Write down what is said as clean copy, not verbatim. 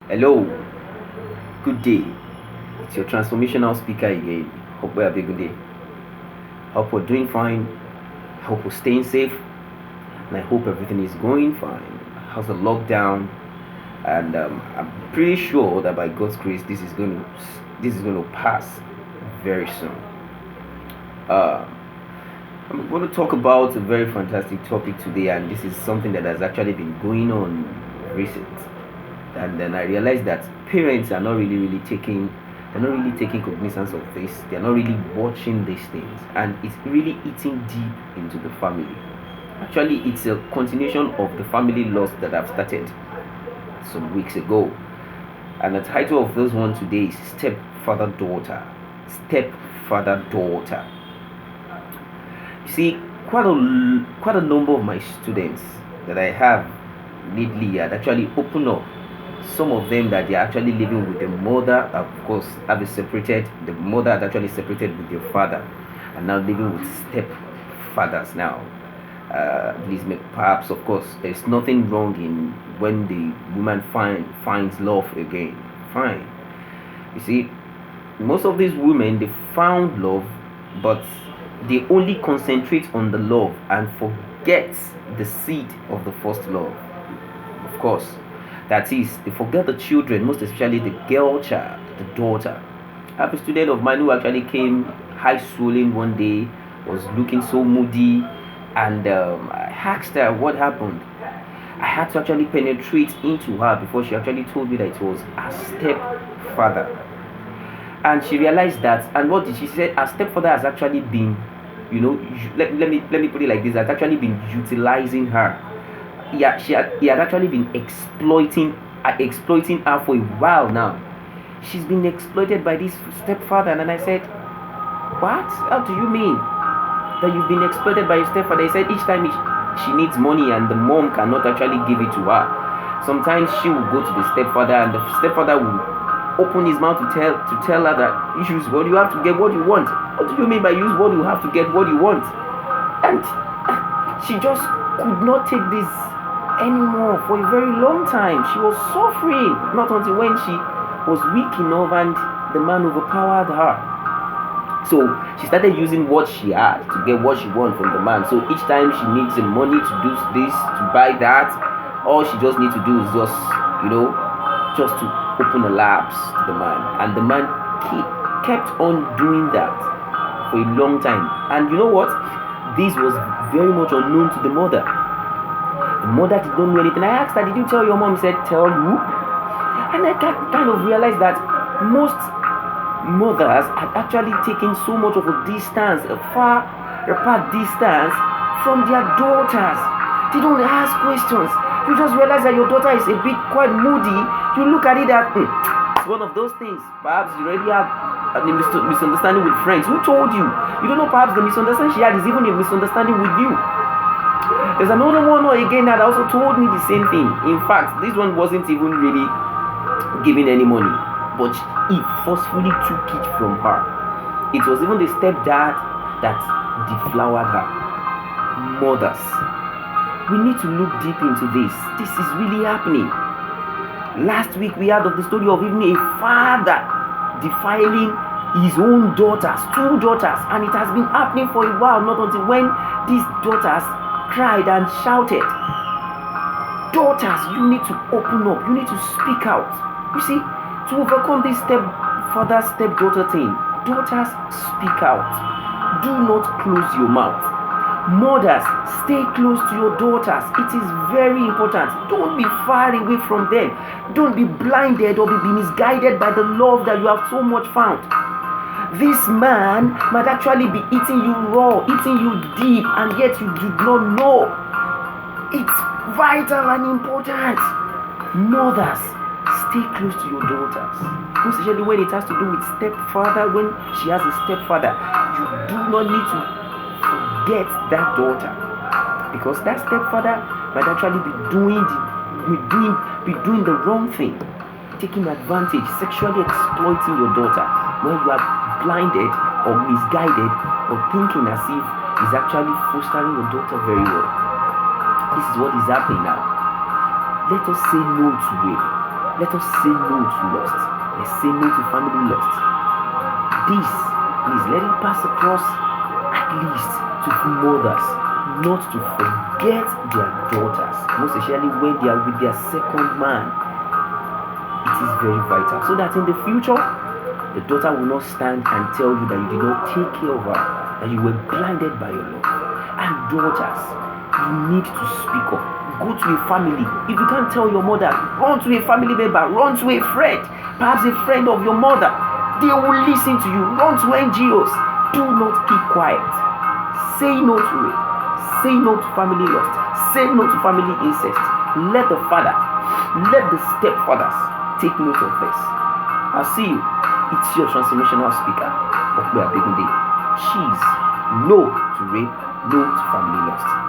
Hello, good day. It's your transformational speaker again. Hope we have a good day. Hope we're doing fine. Hope we're staying safe. And I hope everything is going fine. How's the lockdown? And I'm pretty sure that by God's grace, this is going to pass very soon. Uh, I'm going to talk about a very fantastic topic today, and this is something that has actually been going on recent. And then I realized that parents are not really taking they're not really taking cognizance of this. They're not really watching these things, and it's really eating deep into the family. Actually, it's a continuation of the family loss that I've started some weeks ago. And the title of this one today is Stepfather Daughter. Stepfather Daughter. You see, quite a number of my students that I have lately had actually opened up. Some of them that they're actually living with the mother, of course, have separated. The mother had actually separated with your father, and now living with stepfathers now. Please, perhaps, of course, there's nothing wrong in when the woman finds love again. Fine. You see, most of these women they found love, but they only concentrate on the love and forget the seed of the first love. Of course, that is, they forget the children, most especially the girl child, the daughter. I have a student of mine who actually came high swollen one day, was looking so moody, and I asked her what happened. I had to actually penetrate into her before she actually told me that it was her stepfather. And she realized that, and what did she say? Her stepfather has actually been, let me put it like this, has actually been utilizing her. Yeah, he had actually been exploiting her for a while now. She's been exploited by this stepfather. And then I said, what? How do you mean that you've been exploited by your stepfather? He said each time she needs money and the mom cannot actually give it to her. Sometimes she will go to the stepfather and the stepfather will open his mouth to tell her that use what you have to get what you want. What do you mean by use what you have to get what you want? And she just could not take this anymore for a very long time. She was suffering, not until when she was weak enough and the man overpowered her. So she started using what she had to get what she wanted from the man. So each time she needs the money to do this, to buy that, all she just needs to do is just to open the labs to the man. And the man kept on doing that for a long time. And you know what? This was very much unknown to the mother. The mother did not know anything. I asked her, did you tell your mom? She said, tell who? And I kind of realized that most mothers had actually taken so much of a distance, a far apart distance from their daughters. They don't ask questions. You just realize that your daughter is a bit quite moody. You look at it that it's one of those things. Perhaps you already have a misunderstanding with friends. Who told you? You don't know, perhaps the misunderstanding she had is even a misunderstanding with you. There's another one again that also told me the same thing. In fact, this one wasn't even really giving any money, but he forcefully took it from her. It was even the stepdad that deflowered her. Mothers, we need to look deep into this. This is really happening. Last week we heard of the story of even a father defiling his own daughters, two daughters, and it has been happening for a while, not until when these daughters cried and shouted. Daughters, you need to open up, you need to speak out. You see, to overcome this stepfather, stepdaughter thing, daughters, speak out. Do not close your mouth. Mothers, stay close to your daughters. It is very important. Don't be far away from them. Don't be blinded or be misguided by the love that you have so much found. This man might actually be eating you raw, eating you deep, and yet you do not know. It's vital and important. Mothers, stay close to your daughters. Especially when it has to do with stepfather, when she has a stepfather, you do not need to forget that daughter, because that stepfather might actually be doing the wrong thing, taking advantage, sexually exploiting your daughter when you are blinded or misguided or thinking as if he's actually fostering your daughter very well. This is what is happening now. Let us say no to it. Let us say no to lust. Let's say no to family lust. This, please let it pass across at least to mothers, not to forget their daughters, most especially when they are with their second man. It is very vital, so that in the future, the daughter will not stand and tell you that you did not take care of her, that you were blinded by your love. And daughters, you need to speak up. Go to a family. If you can't tell your mother, run to a family member, run to a friend, perhaps a friend of your mother. They will listen to you. Run to NGOs. Do not keep quiet. Say no to it. Say no to family lust. Say no to family incest. Let the father, let the stepfathers take note of this. I'll see you. It's your transformational speaker, Okpe Adegunde. She's no to rape, no to family lust.